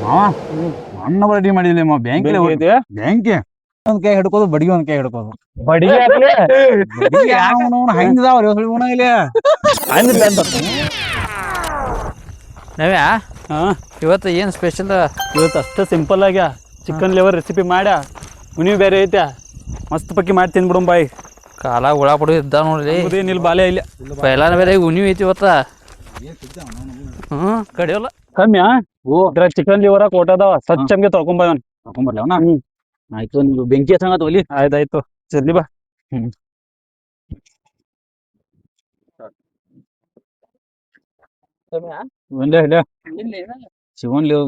ಮಾವ ಅನ್ನ ರೆಡಿ ಮಾಡಿಲ್ಲ ಮಾವ ಬ್ಯಾಂಕ್ ಬ್ಯಾಂಕ್ ಒಂದ್ ಕೈ ಹಿಡ್ಕೋದು ಬಡಿಗೆ ಒಂದ್ ಕೈ ಹಿಡ್ಕೋದು ಬಡಿಗೆ ಹಾಕ್ಲಿ ಹಂಗಿದಾವ್ರಿ ಇಲ್ಲಿ ನವ್ಯಾ ಹಾ ಇವತ್ತು ಏನು ಸ್ಪೆಷಲ್? ಇವತ್ತು ಅಷ್ಟೇ ಸಿಂಪಲ್ ಆಗ್ಯ ಚಿಕನ್ ಲಿವರ್ ರೆಸಿಪಿ ಮಾಡ್ಯ ಉನಿ ಬೇರೆ ಐತೆ ಮಸ್ತ್ ಪಕ್ಕಿ ಮಾಡಿ ತಿಂದ್ಬಿಡು ಬಾಯಿ. ಕಾಲ ಹುಳ ಪಡು ಇದ್ದ ನೋಡ್ರಿ. ಏನಿಲ್ಲ ಬಾಲೆ ಇಲ್ಲ ಪೈಲಾನ ಬೇರೆ ಉನಿ ಐತಿ ಇವತ್ತ. ಕಡಿಯೋಲ್ಲ ಕಮ್ಮಿಯಾ ಇದ್ರ ಚಿಕನ್ ಲಿವರ್ ಕೊಟ್ಟದವ ಸ್ವಚ್ಛಂಗೆ ತೊಳ್ಕೊಂಬವನ್ ತಗೊಂಬರ್ಲವನ. ಆಯ್ತು ನೀವು ಬೆಂಕಿ ಹಚ್ಚಂಗ ಒಲಿ. ಆಯ್ತಾಯ್ತು ಜಲ್ದಿ ಬಾ.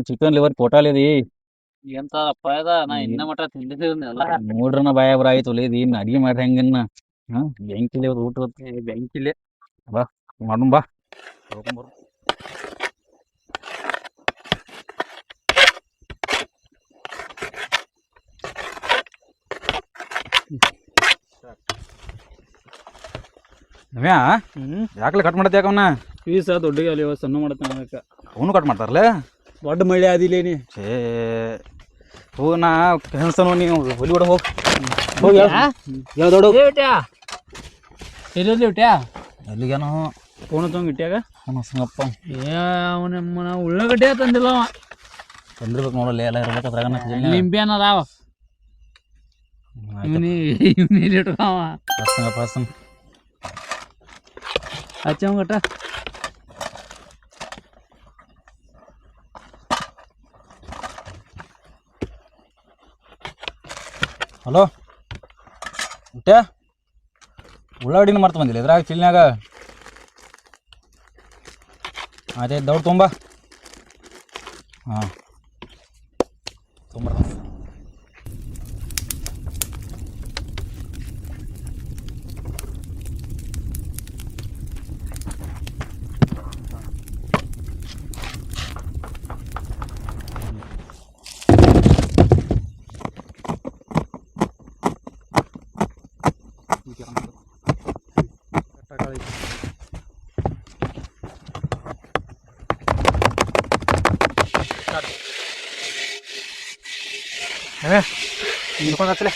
ಚಿಕನ್ ಲಿವರ್ ಕೋಟಾಲಿದಿ ಎಂತಪ್ಪ ಅದ ನಾ ಇನ್ನ ಮಟ ತಿಂದಿಲ್ಲ. ನೋಡ್ರನ ಬಾಯ ಬರ ಆಯ್ತು ಒಲಿ ಇನ್ ಅಡಿಗೆ ಮಾಡ್ರಿ ಹೆಂಗನ್ನ ಬೆಂಕಿಲಿ ಊಟ ಬೆಂಕಿಲೆ ಬಾ ಮಾಡೋಣ ಬಾ. ನವ್ಯಾ ಯಾಕಲೆ ಕಟ್ ಮಾಡತ್ತೆ ಯಾಕವನ್ನ ಪೀಸ ದೊಡ್ಡಗೆ ಅಲ್ಲಿ ಸಣ್ಣ ಮಾಡತ್ತ ಅವನು ಕಟ್ ಮಾಡ್ತಾರಲ್ಲ ದೊಡ್ಡ ಮಳೆ ಆದಿಲ್ಲೇನಿ. ಏ ಹೋ ನಾ ಕೆಲ್ಸನು ನೀವು ಹೊಲಿ ಬಿಡ ಹೋಗಿ ಹೋಗಿ ದೊಡ್ಡ ಎಲ್ಲಿ ಇಟ್ಯಾ ಎಲ್ಲಿಗೇನೋ ಫೋನ್ ತೊಗೊಂಡು ಇಟ್ಟಾಗ ಸಂಗಪ್ಪ ಅವನ ಉಳ್ಳಾಗಡ್ಡೆ ತಂದಿಲ್ಲ ಅವ. ತಂದಿರ್ಬೇಕು ನೋಡಲ್ಲ ಎಲ್ಲ ಇರ್ಬೇಕಾದ್ರಾಗ ನಿಂಬೆನ ಅದಾವ ಇವನಿ ಇಟ್ಕವ ಹಚ್ಚಂಗಟ. ಹಲೋ ಊಟ ಉಳ್ಳಾಗಡ್ಡಿನ ಮರ್ತು ಬಂದಿಲ್ಲ ಇದ್ರಾಗ ಚಿಲ್ನ್ಯಾಗ. ಅದೇ ದೌಡ್ ತುಂಬ ಹಾಂ ತೊಂಬರ್ತ ಹಚ್ಚಲೆ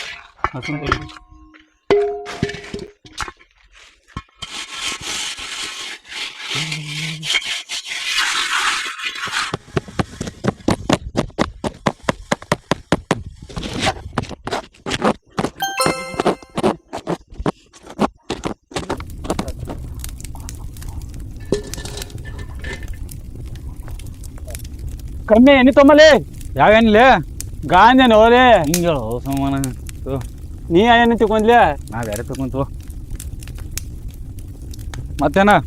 ಕಮ್ಮಿ ಎಣ್ಣೆ ತೊಂಬಲೆ ಯಾವೇನಿಲ್ಲ ಗಾಂಜೆ ನೋರೇ ಹಿಂಗೆ ಹೇಳು ಸಮಾನ ನೀ ಏನು ತಿಳ್ಕೊಂಡ್ಲೆ ನಾ ಬೇರೆ ತಗೊಂತು ಮತ್ತೇನ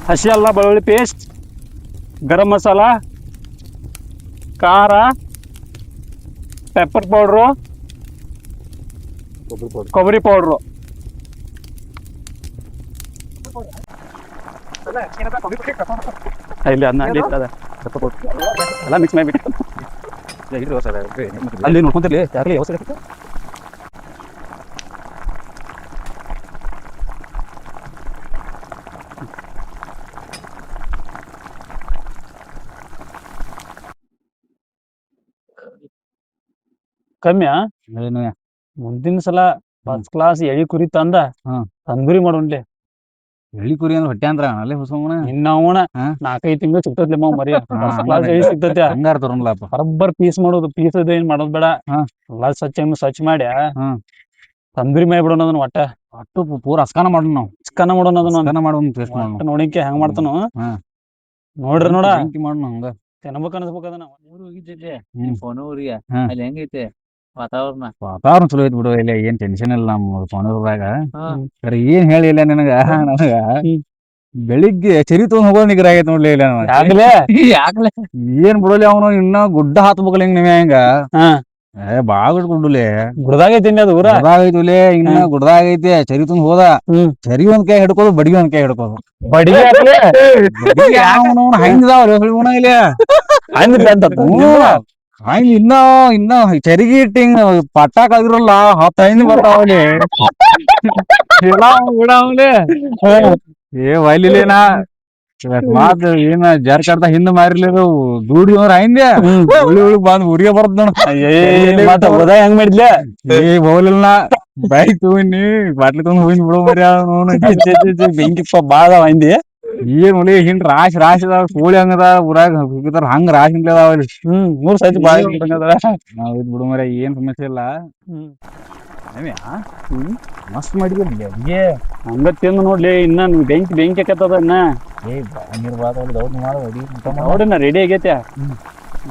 ಹಸಿ ಅಲ್ಲ ಬೆಳ್ಳುಳ್ಳಿ ಪೇಸ್ಟ್, ಗರಂ ಮಸಾಲ, ಖಾರ, ಪೆಪ್ಪರ್ ಪೌಡ್ರು, ಕೊಬ್ಬರಿ ಪೌಡ್ರು. ಇಲ್ಲಿ ಅದನ್ನ ಅಲ್ಲಿ ಇರ್ತದ ಎಲ್ಲ ಮಿಕ್ಸ್ ಮಾಡಿಬಿಟ್ಟು ಅಲ್ಲಿ ನೋಡ್ಕೊಂತಿರ್ಲಿ ಯಾರಿಗೆ ಅವಸರ. ಕಮ್ಮಿಯಾ ಮುಂದಿನ ಸಲ ಫಸ್ಟ್ ಕ್ಲಾಸ್ ಎಳಿ ಕುರಿ ತಂದ ತಂದೂರಿ ಮಾಡೋಣ್ಲಿ. ಎಳಿ ಕುರಿ ಅಂದ್ರೆ ಹೊಟ್ಟೆ ಅಂದ್ರ ಅಲ್ಲೇ ಹೊಸಮನ ಇನ್ನ ಅವಣ 4-5 ತಿಂಗಳು ಸಿಗ್ತದ್ಲಿ ಮಾವ್ ಮರಿ ಫಸ್ಟ್ ಕ್ಲಾಸ್ ಎಳಿ ಸಿಗ್ತೈತಿ. ಹಂಗಾರ ತರೋಣಲಪ್ಪ ಬರಬ್ಬರ್ ಪೀಸ್ ಮಾಡೋದು. ಪೀಸ್ ಏನ್ ಮಾಡೋದ್ ಬೇಡ, ಎಲ್ಲ ಸ್ವಚ್ಛ ಮಾಡ್ಯ ತಂದೂರಿ ಮಾಡ್ಬಿಡೋಣ ಅದನ್ನ. ಒಟ್ಟು ಪೂರ ಹಸ್ಕಾನ ಮಾಡೋಣ ನಾವು. ಚಿಕನ್ ಮಾಡೋಣ ಅದನ್ನ ಮಾಡೋಣ ನೋಡಿಕೆ ಹೆಂಗ್ ಮಾಡ್ತಾನು ನೋಡ್ರಿ. ನೋಡ ಮಾಡೋಣ ಹಂಗ ತಿನ್ಬೇಕ ಅನ್ಸ್ಬೇಕ ಅದನ್ನ. ಊರು ಹೋಗಿದ್ದೆ ಫೋನ್ ಊರಿಗೆ ಅಲ್ಲಿ ಹೆಂಗೈತೆ ವಾತಾವರಣ ಚಲೋ ಐತಿ ಬಿಡು. ಇಲ್ಲ ಏನ್ ಟೆನ್ಷನ್ ಇಲ್ಲ ನಮ್ಮ ಪೌನೂರ್ದಾಗ. ಏನ್ ಹೇಳಿಲ್ಲ ನನಗ ಬೆಳಿಗ್ಗೆ ಚರಿ ತಗೊಂಡ್ ಹೋಗೋ ನಿಗ್ರ ಆಗೈತೆ ನೋಡ್ಲಿ. ಇಲ್ಲ ಯಾಕ್ಲೆ ಏನ್ ಬಿಡಲಿ ಅವನು ಇನ್ನ ಗುಡ್ಡ ಹಾತ್ಬೇಕಲ್ಲ ಹಿಂಗ್ ನೀವ್ ಹೆಂಗ ಬಾಳ ಗುಡ್ಲೆ ಗುಡ್ದಾಗ ಐತಿನಿ ಅದು ಊರ. ಗುಡ್ದಾಗೈತಿಲೆ ಇನ್ನ ಗುಡ್ದಾಗೈತಿ ಚರಿ ತುಂಬ ಹೋದ. ಹ್ಮ್ ಚರಿ ಒಂದ್ ಕೈ ಹಿಡ್ಕೋದು ಬಡಿಗೆ ಒಂದ್ ಕೈ ಹಿಡ್ಕೋದು. ಬಡಿಗೆ ಹಂಗಿದಾವ ಇಲ್ಲಿ ಹಂಗ ಇನ್ನ ಚರಿಗೆ ಇಟ್ಟಿ ಹಿಂಗ ಪಟ್ಟಾಕ್ ಆಗಿರಲ್ಲ 10 ಹೈನ್ ಬರ್ತಾವಲ್ಲಿ. ಏ ವೈಲಿಲೇನಾ ಮಾತ್ ಏನ ಜರ್ ಕಡ್ದ ಹಿಂದ ಮಾರಿಲಿದು ದೂಡಿ ಅವ್ರ ಹೈಂದ್ಯ ಉಳಿ ಬಂದ್ ಊರಿಗೆ ಬರ್ದ ನೋಡ. ಹೋದ ಹೆಂಗ್ ಮಾಡಿದ್ಲ ಏ ಹೋಗ್ಲಿಲ್ಲ ಬೈಕ್ ತಗೊಂಡಿ ಬಾಟ್ಲಿ ತಗೊಂಡ್ ಹೋಗಿನ್ ಬಿಡೋ ಮರ್ಯ. ಬೆಂಕಿಪ್ಪ ಬಾಳ ಹಿಂದಿ ಏನ್ ಉಳಿ ಹಿಂಗ್ ರಾಶಿ ಅದಾವ ಕೋಳಿ ಹಂಗದ ಊರಾಗ ಹೋಗಿದಾರ ಹಂಗ ರಾಶಿ ಅದಾವಲ್ಲಿ. ಮೂರ್ ಸೈಜ್ ಬಾಳ ನಾವ್ ಇದ್ ಬಿಡು ಮರ್ಯ ಏನ್ ಸಮಸ್ಯೆ ಇಲ್ಲ. ಮಸ್ತ್ ಮಾಡಿದ್ರಿ ಅಡ್ಗೆ. ಹಂಗ ತಿಂದು ನೋಡ್ಲಿ ಇನ್ನ ಬೆಂಕಿ ಆಕತ್ತದ ಇನ್ನ. ನೋಡಿನ ರೆಡಿ ಆಗೈತೆ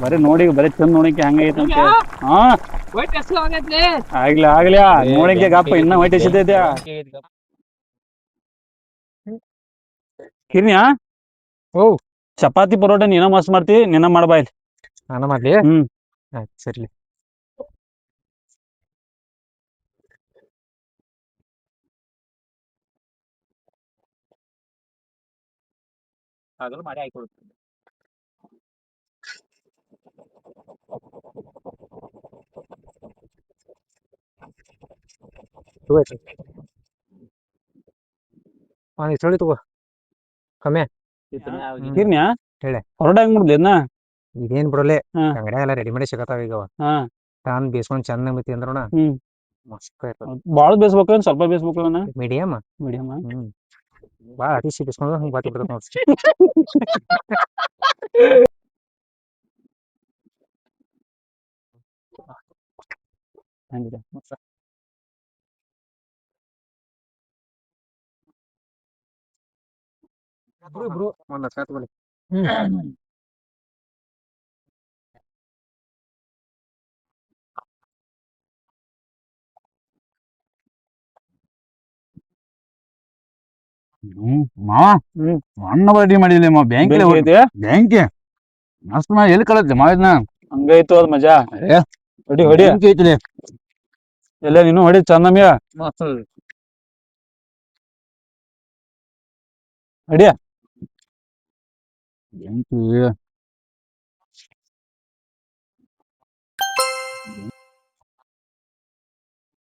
ಬರೀ ನೋಡಿ ಬರೀ ತಿಂದು ನೋಡಕ್ಕೆ ಹಂಗೈತೆ. ಹಾ ಆಗ್ಲಿ ನೋಡಕ್ಕೆ ಗಾಪ ಇನ್ನ ವೈಟ್ ಎಸಿದೈತೆ. ಕಿರ್ನಿಯಾ ಓ ಚಪಾತಿ ಪರೋಟ ನೀನ ಮಸ್ತ್ ಮಾಡ್ತಿ ನಿನ್ನ ಮಾಡ್ಬಾ ಇಲ್ಲಿ. ನಾನು ಮಾಡ್ಲಿ ಆಯ್ತು ಸರಿ. ಮಾಡಿ ಆಯ್ಕೊಡ್ತೀನಿ. ಇಷ್ಟೊಳಿ ತಗೋ ಕಮ್ಮಿ ಕಿರ್ನಿಯಾ ಹೇಳೆ ಪರೋಟ ಹೆಂಗ್ ಮಾಡ್ಲಿ ಅದ್ನ. ಇದೇನ್ ಬಿಡಲೆ ಹಾ. ಅಂಗಡ್ಯಾಗ ಎಲ್ಲ ರೆಡಿಮೇಡ್ ಸಿಗತ್ತಾವ ಈಗ. ಹಾ ತಾನ್ ಬೇಸ್ಕೊಂಡ್ ಚಂದ ಮತಿ ಅಂದ್ರಣ ಮಸ್ತ್ ಇರ್ತದ. ಬಾಳ ಬೇಸ್ಬೇಕು ಸ್ವಲ್ಪ ಬೇಸ್ಬೇಕು ಮೀಡಿಯಮ್ ಮೀಡಿಯಮ್. ಬಾಳ ಅತಿಸಿ ಬೇಸ್ಕೊಂಡ್ರ ಹಂಗ ಬಾತಿ ಬಿಡ್ತದ ನೋಡ್ರಿ. ಹಂಗಿದೆ ಒಂದ್ ತಗೊಳ್ಳಿ. ಮಾವ ಅಣ್ಣ ಬಡ್ಡಿ ಮಾಡಿಲ್ಲ ಬ್ಯಾಂಕಿ ಬ್ಯಾಂಕಿ ಮಸ್ತ್ ಎಲ್ಲಿ ಕಳತ್ತೆ ಮಾವಿದ್ನ ಹಂಗಾಯ್ತು ಅದ್ ಮಜಾ. ಹೊಡಿ ಐತಿಲಿ ಎಲ್ಲ ನೀನು ಹೊಡಿ ಚಂದಮ್ಯ ಹೊಡಿಯ.